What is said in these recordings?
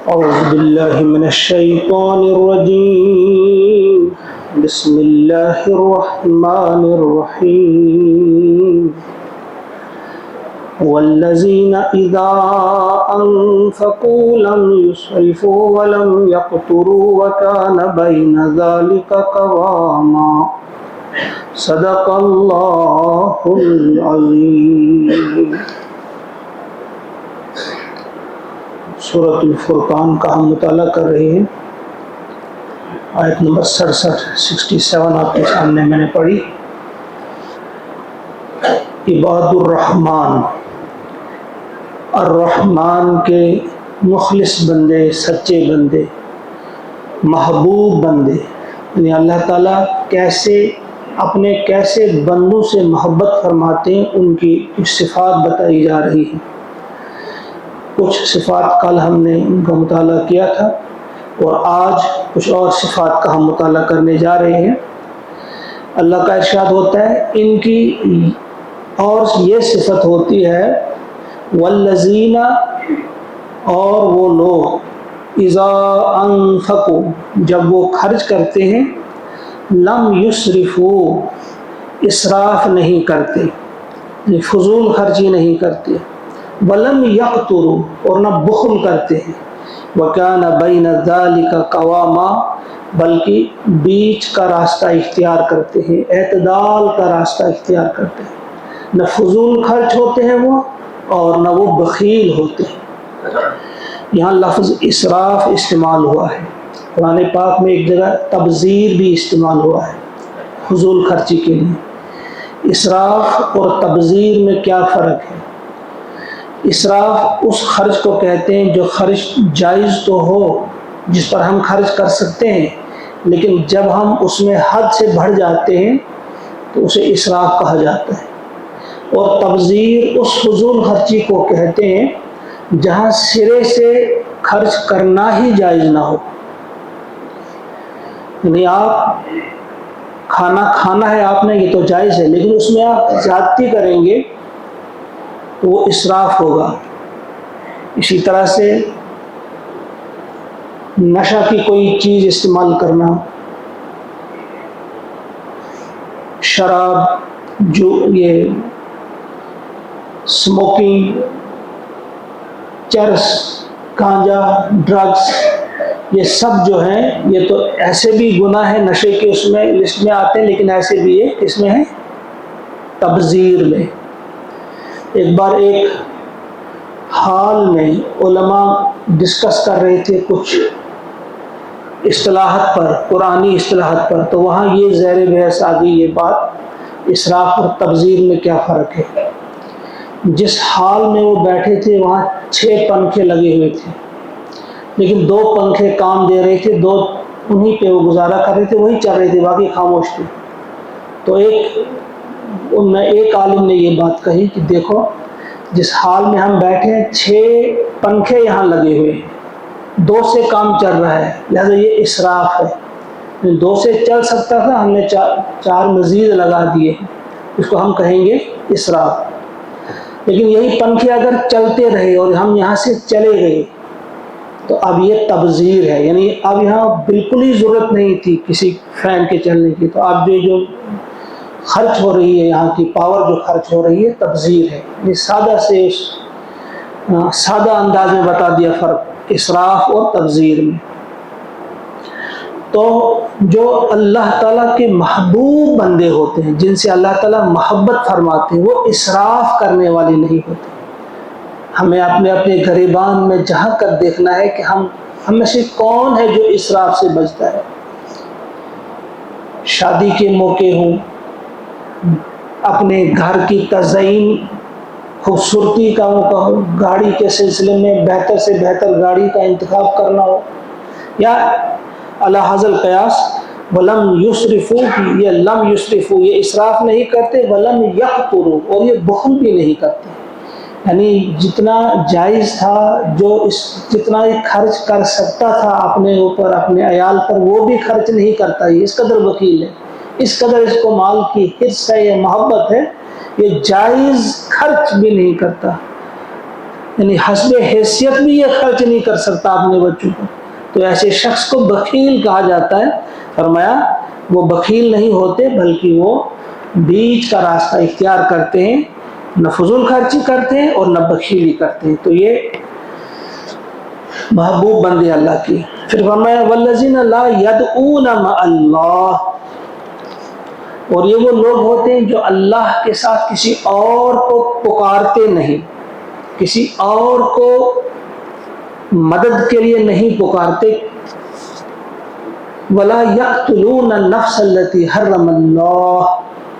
أعوذ بالله من الشيطان الرجيم. بسم الله الرحمن الرحيم. والذين إذا أنفقوا لم يسرفوا ولم يقتروا وكان بين ذلك قواما. صدق اللہ العظیم. سورۃ الفرقان کا ہم مطالعہ کر رہے ہیں. آیت نمبر 67 آپ کے سامنے میں نے پڑھی. عباد الرحمن، الرحمن کے مخلص بندے، سچے بندے، محبوب بندے، یعنی اللہ تعالیٰ اپنے کیسے بندوں سے محبت فرماتے ہیں، ان کی کچھ صفات بتائی جا رہی ہیں. کچھ صفات کل ہم نے ان کا مطالعہ کیا تھا اور آج کچھ اور صفات کا ہم مطالعہ کرنے جا رہے ہیں. اللہ کا ارشاد ہوتا ہے ان کی اور یہ صفت ہوتی ہے والذین، اور وہ لوگ اذا انفقوا، جب وہ خرچ کرتے ہیں، لم یسرفوا، اسراف نہیں کرتے، فضول خرچی نہیں کرتے، ولم یقتروا، اور نہ بخل کرتے ہیں، وکان بین ذلک قواما، بلکہ بیچ کا راستہ اختیار کرتے ہیں، اعتدال کا راستہ اختیار کرتے ہیں. نہ فضول خرچ ہوتے ہیں وہ، اور نہ وہ بخیل ہوتے ہیں. یہاں لفظ اسراف استعمال ہوا ہے. قرآن پاک میں ایک جگہ تبذیر بھی استعمال ہوا ہے فضول خرچی کے لیے. اسراف اور تبذیر میں کیا فرق ہے؟ اسراف اس خرچ کو کہتے ہیں جو خرچ جائز تو ہو، جس پر ہم خرچ کر سکتے ہیں، لیکن جب ہم اس میں حد سے بڑھ جاتے ہیں تو اسے اسراف کہا جاتا ہے. اور تبذیر اس فضول خرچی کو کہتے ہیں جہاں سرے سے خرچ کرنا ہی جائز نہ ہو. یعنی آپ کھانا ہے آپ نے، یہ تو جائز ہے، لیکن اس میں آپ زیادتی کریں گے تو وہ اسراف ہوگا. اسی طرح سے نشہ کی کوئی چیز استعمال کرنا، شراب، جو یہ اسموکنگ، چرس، گانجا، ڈرگس، یہ سب جو ہیں یہ تو ایسے بھی گناہ ہے، نشے کے اس میں لسٹ میں آتے ہیں، لیکن ایسے بھی یہ اس میں ہے تبذیر میں. ایک بار ایک حال میں علماء ڈسکس کر رہے تھے کچھ اصطلاحات پر، قرآنی اصطلاحات پر، تو وہاں یہ زیر بحث آ گئی یہ بات، اسراف اور تبذیر میں کیا فرق ہے. جس حال میں وہ بیٹھے تھے وہاں 6 پنکھے لگے ہوئے تھے، لیکن 2 پنکھے کام دے رہے تھے، 2 انہی پہ وہ گزارا کر رہے تھے، وہی چل رہے تھے، باقی خاموش تھے. تو ایک عالم نے یہ بات کہی کہ دیکھو جس حال میں ہم بیٹھے ہیں 6 پنکھے یہاں لگے ہوئے ہیں، 2 سے کام چل رہا ہے، لہذا یہ اسراف ہے. 2 سے چل سکتا تھا، ہم نے 4 مزید لگا دیے، اس کو ہم کہیں گے اسراف. لیکن یہی پنکھے اگر چلتے رہے اور ہم یہاں سے چلے گئے تو اب یہ تبذیر ہے. یعنی اب یہاں بالکل ہی ضرورت نہیں تھی کسی فین کے چلنے کی، تو اب جو خرچ ہو رہی ہے، یہاں کی پاور جو خرچ ہو رہی ہے، تبذیر ہے. یہ سادہ انداز میں بتا دیا فرق اسراف اور تبذیر میں. تو جو اللہ تعالیٰ کے محبوب بندے ہوتے ہیں، جن سے اللہ تعالیٰ محبت فرماتے ہیں، وہ اسراف کرنے والے نہیں ہوتے. ہمیں اپنے گریبان میں جہاں کر دیکھنا ہے کہ ہم میں سے کون ہے جو اسراف سے بچتا ہے. شادی کے موقع ہوں، اپنے گھر کی تزئین خوبصورتی کا موقع ہو، گاڑی کے سلسلے میں بہتر سے بہتر گاڑی کا انتخاب کرنا ہو، یا علی حاذا القیاس ولم یسرفوا، یہ لم یسرفوا یہ اسراف نہیں کرتے، ولم یقتروا اور یہ بخل بھی نہیں کرتے. یعنی جتنا جائز تھا، جتنا خرچ کر سکتا تھا اپنے اوپر، اپنے عیال پر، وہ بھی خرچ نہیں کرتا. یہ اس قدر وکیل ہے، اس قدر اس کو مال کی حرص ہے یا محبت ہے، یہ جائز خرچ بھی نہیں کرتا. یعنی حسب حیثیت بھی یہ خرچ نہیں کر سکتا اپنے بچوں کو، تو ایسے شخص کو بخیل کہا جاتا ہے۔ فرمایا وہ بخیل نہیں ہوتے بلکہ وہ بیچ کا راستہ اختیار کرتے ہیں، نہ فضول خرچی کرتے ہیں اور نہ بخیلی کرتے ہیں، تو یہ محبوب بندے اللہ کی۔ پھر فرمایا والذین لا یدعون مع اللہ، اور یہ وہ لوگ ہوتے ہیں جو اللہ کے ساتھ کسی اور کو پکارتے نہیں، کسی اور کو مدد کے لیے نہیں پکارتے۔ ولا یقتلون النفس التي حرم اللہ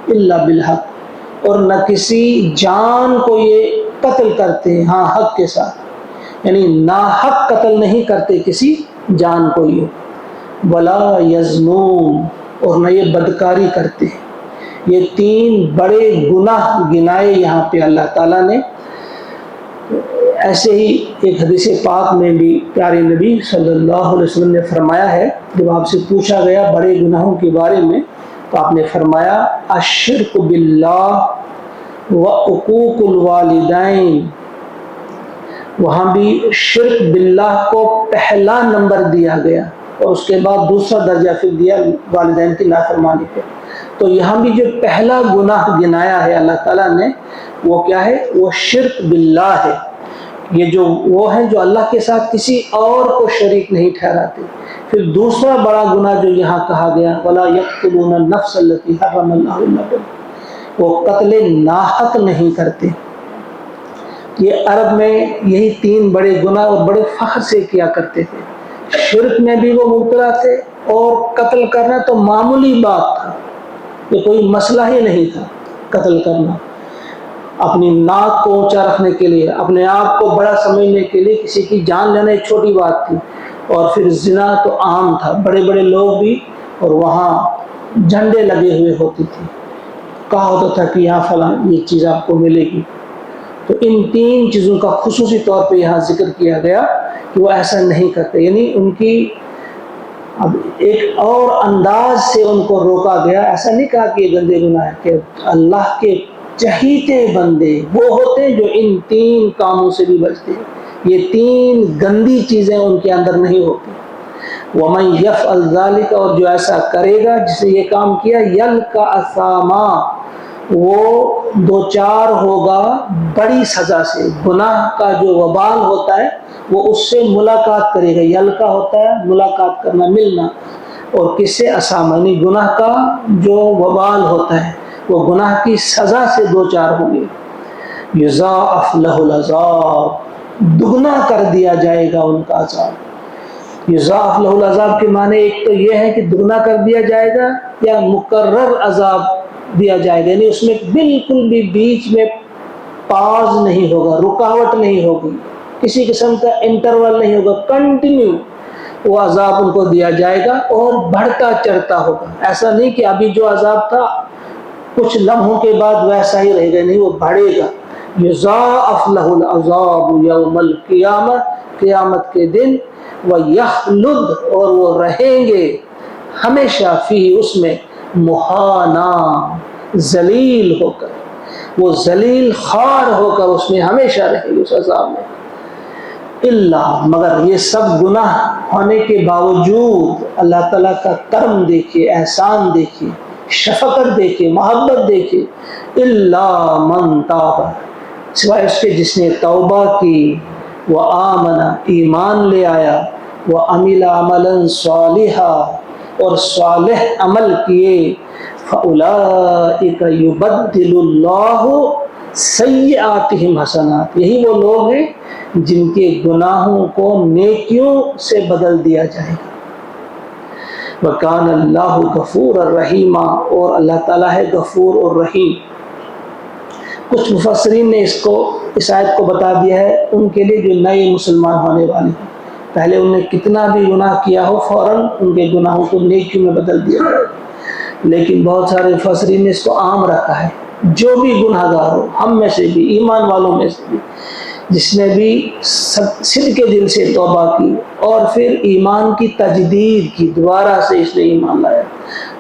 الا بالحق، اور نہ کسی جان کو یہ قتل کرتے ہیں، ہاں حق کے ساتھ، یعنی ناحق قتل نہیں کرتے کسی جان کو یہ۔ ولا یزنون، اور نہ یہ بدکاری کرتے ہیں۔ یہ تین بڑے گناہ گنائے یہاں پہ اللہ تعالیٰ نے۔ ایسے ہی ایک حدیث پاک میں بھی پیارے نبی صلی اللہ علیہ وسلم نے فرمایا ہے، جب آپ سے پوچھا گیا بڑے گناہوں کے بارے میں تو آپ نے فرمایا الشرک باللہ و عقوق الوالدین، وہاں بھی شرک باللہ کو پہلا نمبر دیا گیا اور اس کے بعد دوسرا درجہ پھر دیا والدین کی نافرمانی پہ۔ تو یہاں بھی جو پہلا گناہ گنایا ہے اللہ تعالیٰ نے وہ کیا ہے؟ وہ شرک باللہ ہے۔ یہ جو وہ ہیں جو اللہ کے ساتھ کسی اور کو شریک نہیں ٹھہراتے۔ پھر دوسرا بڑا گناہ جو یہاں کہا گیا ولا یقتلون النفس التي حرم اللہ الا بالحق، وہ قتل ناحق نہیں کرتے۔ یہ عرب میں یہی تین بڑے گناہ اور بڑے فخر سے کیا کرتے تھے۔ شرک میں بھی وہ مبتلا تھے اور قتل کرنا تو معمولی بات تھا، یہ کوئی مسئلہ ہی نہیں تھا قتل کرنا۔ اپنی ناک کو اونچا رکھنے کے لیے، اپنے آپ کو بڑا سمجھنے کے لیے کسی کی جان لینا ایک چھوٹی بات تھی، اور پھر زنا تو عام تھا، بڑے بڑے لوگ بھی، اور وہاں جھنڈے لگے ہوئے ہوتے تھے، کہا ہوتا تھا کہ یہاں فلاں یہ چیز آپ کو ملے گی۔ تو ان تین چیزوں کا خصوصی طور پہ یہاں ذکر کیا گیا کہ وہ ایسا نہیں کرتے، یعنی ان کی اب ایک اور انداز سے ان کو روکا گیا۔ ایسا نہیں کہا کہ یہ گندے گناہ ہے، کہ اللہ کے چہیتے بندے وہ ہوتے ہیں جو ان تین کاموں سے بھی بچتے ہیں، یہ تین گندی چیزیں ان کے اندر نہیں ہوتی۔ وَمَن يَفْعَلْ ذَلِكَ، اور جو ایسا کرے گا جس نے یہ کام کیا، يَلْقَ أَثَامًا، وہ دوچار ہوگا بڑی سزا سے، گناہ کا جو وبال ہوتا ہے وہ اس سے ملاقات کرے گا۔ یلقا ہوتا ہے ملاقات کرنا، ملنا، اور کس سے؟ اسامہ، یعنی گناہ کا جو وبال ہوتا ہے وہ گناہ کی سزا سے دوچار ہوں گے۔ یضاعف لہ العذاب، دگنا کر دیا جائے گا ان کا عذاب۔ یضاعف لہ العذاب کے معنی ایک تو یہ ہے کہ دگنا کر دیا جائے گا، یا مقرر عذاب دیا جائے گا، یعنی اس میں بالکل بھی بیچ میں پاز نہیں ہوگا، رکاوٹ نہیں ہوگی، کسی قسم کا انٹرول نہیں ہوگا، کنٹینیو وہ عذاب ان کو دیا جائے گا اور بڑھتا چڑھتا ہوگا۔ ایسا نہیں کہ ابھی جو عذاب تھا کچھ لمحوں کے بعد ویسا ہی رہے گا، نہیں، وہ بڑھے گا۔ یضاعف لہ العذاب یوم القیامہ، قیامت کے دن، ویخلد، اور وہ رہیں گے ہمیشہ فی، اس میں، مہانا، ذلیل ہو کر، وہ ذلیل خوار ہو کر اس میں ہمیشہ رہے گی، اس عذاب میں۔ اللہ، مگر یہ سب گناہ ہونے کے باوجود اللہ تعالیٰ کا کرم دیکھیے، احسان دیکھیے، شفقت دیکھیے، محبت دیکھیے۔ اللہ من تاب، سوائے اس کے جس نے توبہ کی، وہ آمنا، ایمان لے آیا، وہ عمل عملا صالحا، اور صالح عمل کیے، فَأُولَئِكَ يُبَدِّلُ اللَّهُ سَيِّئَاتِهِمْ حَسَنَاتٍ، یہی وہ لوگ ہیں جن کے گناہوں کو نیکیوں سے بدل دیا جائے گا۔ وَكَانَ اللَّهُ غَفُورًا رَحِيمًا، اور اللہ تعالیٰ ہے غفور اور رحیم۔ کچھ مفسرین نے اس آیت کو بتا دیا ہے ان کے لیے جو نئے مسلمان ہونے والے ہیں، پہلے انہوں نے کتنا بھی گناہ کیا ہو فوراً ان کے گناہوں کو نیکیوں میں بدل دیا جائے، لیکن بہت سارے مفسرین نے اس کو عام رکھا ہے، جو بھی گناہ گار ہو، ہم میں سے بھی، ایمان والوں میں سے بھی، جس نے بھی صدق کے دل سے توبہ کی اور پھر ایمان کی تجدید کی، دوبارہ سے اس نے ایمان لایا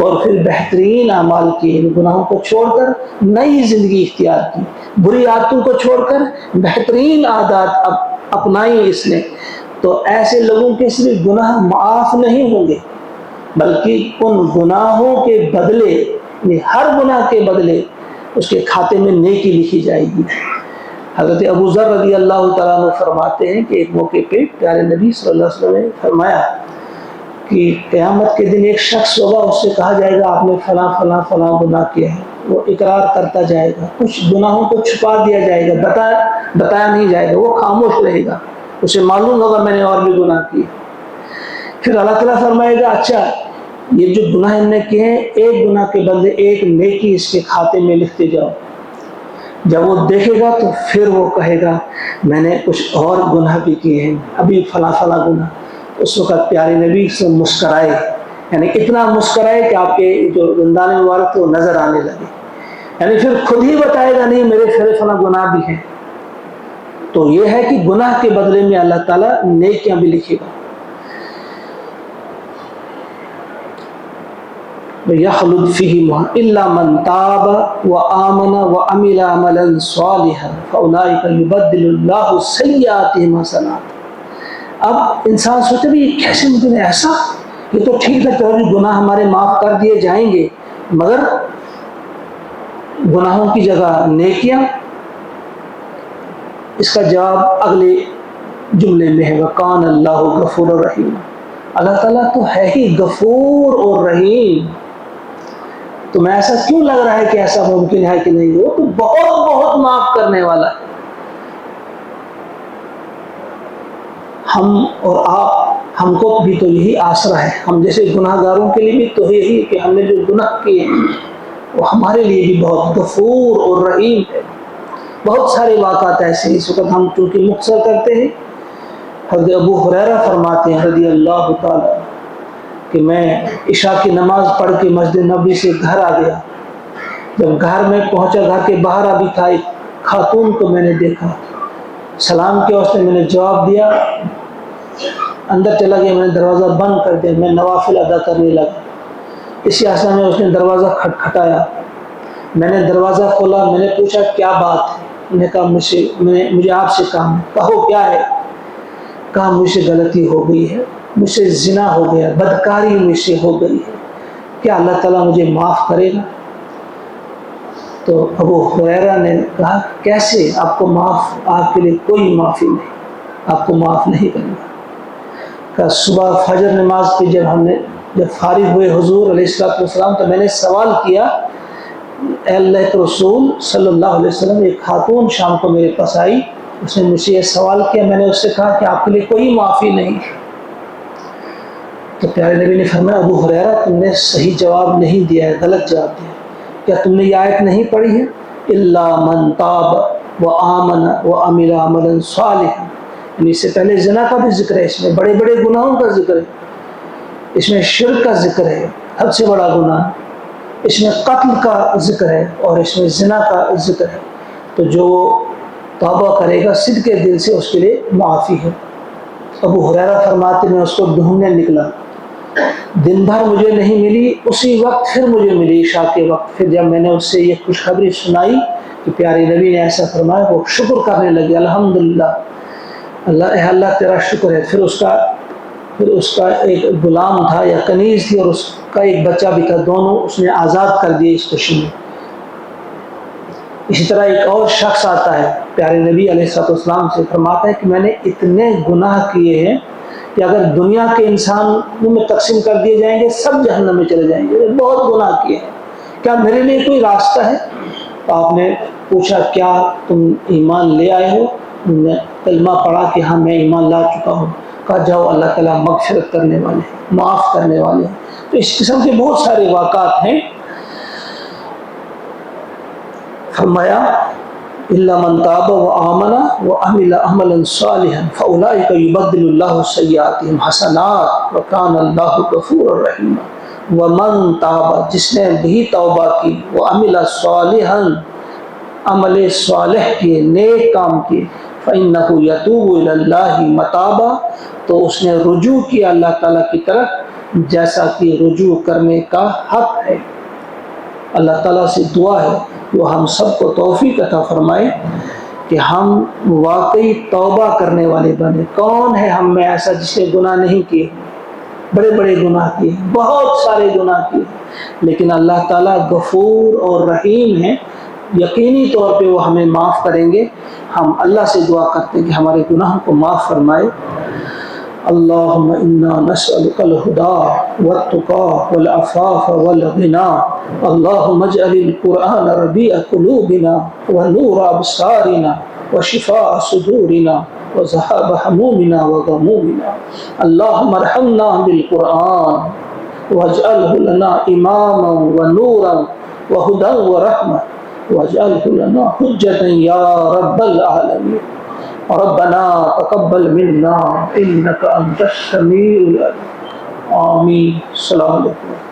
اور پھر بہترین اعمال کیے، گناہوں کو چھوڑ کر نئی زندگی اختیار کی، بری عادتوں کو چھوڑ کر بہترین عادات اپنائی اس نے، تو ایسے لوگوں کے صرف گناہ معاف نہیں ہوں گے بلکہ ان گناہوں کے بدلے، یعنی ہر گناہ کے بدلے اس کے کھاتے میں نیکی لکھی جائے گی۔ حضرت ابو ذر رضی اللہ تعالیٰ عنہ فرماتے ہیں کہ ایک موقع پہ پیارے نبی صلی اللہ علیہ وسلم نے فرمایا کہ قیامت کے دن ایک شخص ہوگا، اس سے کہا جائے گا آپ نے فلاں فلاں فلاں گناہ کیا ہے، وہ اقرار کرتا جائے گا، کچھ گناہوں کو چھپا دیا جائے گا، بتایا نہیں جائے گا، وہ خاموش رہے گا، اسے معلوم ہوگا میں نے اور بھی گناہ کیے۔ پھر اللہ تعالیٰ فرمائے گا اچھا یہ جو گناہ ان نے کیے ہیں، ایک گناہ کے بدلے ایک نیکی اس کے کھاتے میں لکھتے جاؤ۔ جب وہ دیکھے گا تو پھر وہ کہے گا میں نے کچھ اور گناہ بھی کیے ہیں، ابھی فلاں فلاں گناہ۔ اس وقت پیارے نبی سے مسکرائے، یعنی اتنا مسکرائے کہ آپ کے جو دندان مبارک وہ نظر آنے لگے، یعنی پھر خود ہی بتائے گا نہیں میرے پھر فلاں گناہ بھی ہیں۔ تو یہ ہے کہ گناہ کے بدلے میں اللہ تعالیٰ نیکیاں بھی لکھے گا۔ يخلد فيه إلا من تاب وآمن وعمل عملا صالحا فأولئك يبدل الله سيئاتهم حسنات۔ اب انسان سوچے بھی یہ کیسے ممکن ہے، ایسا یہ تو ٹھیک ہے کہ گناہ ہمارے معاف کر دیے جائیں گے، مگر گناہوں کی جگہ نیکیاں؟ اس کا جواب اگلے جملے میں ہے وَكَانَ اللَّهُ غَفُورًا رَحِيمًا، اللہ تعالیٰ تو ہے ہی غفور اور رحیم، تو میں ایسا کیوں لگ رہا ہے کہ ایسا ممکن ہے کہ نہیں، وہ تو بہت بہت معاف کرنے والا ہے۔ ہم اور آپ، ہم کو بھی تو یہی آسرا ہے، ہم جیسے گناہ گاروں کے لیے بھی تو یہی کہ ہم نے جو گناہ کیے وہ ہمارے لیے بھی بہت غفور اور رحیم ہے۔ بہت سارے واقعات ایسے اس وقت ہم چونکہ مختصر کرتے ہیں۔ حضرت ابو ہریرہ فرماتے ہیں رضی اللہ تعالیٰ کہ میں عشاء کی نماز پڑھ کے مسجد نبوی سے گھر آ گیا، جب گھر میں پہنچا گھر کے باہر ابھی تھا، ایک خاتون کو میں نے دیکھا، سلام کیا، اس نے میں نے جواب دیا، اندر چلا گیا، میں نے دروازہ بند کر دیا، میں نوافل ادا کرنے لگا۔ اسی اثنا میں اس نے دروازہ کھٹکھٹایا، میں نے دروازہ کھولا، میں نے پوچھا کیا بات ہے، انہوں نے کہا مجھے آپ سے کام ہے۔ کہو کیا ہے؟ کہا مجھ سے غلطی ہو گئی ہے، مجھ سے زنا ہو گیا، بدکاری مجھ سے ہو گئی ہے، کیا اللہ تعالیٰ مجھے معاف کرے گا؟ تو ابو ہریرہ نے کہا کیسے؟ آپ کو معاف، آپ کے لیے کوئی معافی نہیں، آپ کو معاف نہیں کرے گا۔ کہا صبح فجر نماز پہ جب فارغ ہوئے حضور علیہ السلام تو میں نے سوال کیا، اے اللہ کے رسول صلی اللہ علیہ وسلم، ایک خاتون شام کو میرے پاس آئی، اس نے مجھ سے یہ سوال کیا، میں نے اس سے کہا کہ آپ کے لیے کوئی معافی نہیں۔ تو پیارے نبی نے فرمایا ابو ہریرہ تم نے صحیح جواب نہیں دیا ہے، غلط جواب دیا۔ کیا تم نے یہ آیت نہیں پڑھی ہے الا من تاب وآمن وعمل عملا صالحا؟ یعنی اس سے پہلے زنا کا بھی ذکر ہے، اس میں بڑے بڑے گناہوں کا ذکر ہے، اس میں شرک کا ذکر ہے، حد سے بڑا گناہ، اس میں قتل کا ذکر ہے اور اس میں زنا کا ذکر ہے۔ تو جو توبہ کرے گا صدق کے دل سے اس کے لیے معافی ہے۔ ابو ہریرہ فرماتے میں اس کو ڈھونڈنے نکلا، دن بھر مجھے نہیں ملی، اسی وقت پھر مجھے ملی عشاء کے وقت۔ پھر جب میں نے اس سے یہ خوشخبری سنائی کہ پیارے نبی نے ایسا فرمایا، وہ شکر کرنے لگے، الحمدللہ، اللہ تیرا شکر ہے۔ پھر اس کا ایک غلام تھا یا کنیز تھی اور اس کا ایک بچہ بھی تھا، دونوں اس نے آزاد کر دیے اس خوشی میں۔ اسی طرح ایک اور شخص آتا ہے، پیارے نبی علیہ السلام سے فرماتا ہے کہ میں نے اتنے گناہ کیے ہیں کہ اگر دنیا کے انسانوں میں تقسیم کر دیے جائیں گے سب جہنم میں چلے جائیں گے، بہت گناہ کیے ہیں، کیا میرے لیے کوئی راستہ ہے؟ تو آپ نے پوچھا کیا تم ایمان لے آئے ہو؟ انہوں نے کلمہ پڑھا کہ ہاں میں ایمان لا چکا ہوں۔ کہا جاؤ، اللہ تعالیٰ مغفرت کرنے والے ہیں، معاف کرنے والے ہیں۔ تو اس قسم کے بہت سارے واقعات ہیں۔ فرمایا الا من تاب وآمن وعمل عملا صالحا فاولئک یبدل اللہ سیئاتہم حسنات وکان اللہ غفورا رحیما۔ ومن تاب، جس نے بھی توبہ کی، وعمل صالحا، عمل صالح کیے، نیک کام کیے، فَإِنَّهُ يَتُوبُ إِلَى اللَّهِ مَتَابًا، تو اس نے رجوع کیا اللہ تعالیٰ کی طرف جیسا کہ رجوع کرنے کا حق ہے۔ اللہ تعالیٰ سے دعا ہے کہ وہ ہم سب کو توفیق عطا فرمائے کہ ہم واقعی توبہ کرنے والے بنے۔ کون ہے ہم میں ایسا جس نے گناہ نہیں کیے؟ بڑے بڑے گناہ کیے، بہت سارے گناہ کیے، لیکن اللہ تعالیٰ غفور اور رحیم ہے، یقینی طور پہ وہ ہمیں معاف کریں گے۔ ہم اللہ سے دعا کرتے ہیں کہ ہمارے گناہوں کو معاف فرمائے۔ اللہم انا نسألک الہدی والتقی والعفاف والغنی، اللہم اجعل القرآن ربیع قلوبنا ونور ابصارنا وشفاء صدورنا وذهاب همومنا وغمومنا، اللہم ارحمنا بالقرآن واجعله لنا اماما ونورا وهدى ورحمة واجعله لنا حجة یا رب العالمین۔ ربنا تقبل منا انك انت السميع العليم، آمین۔ السلام علیکم۔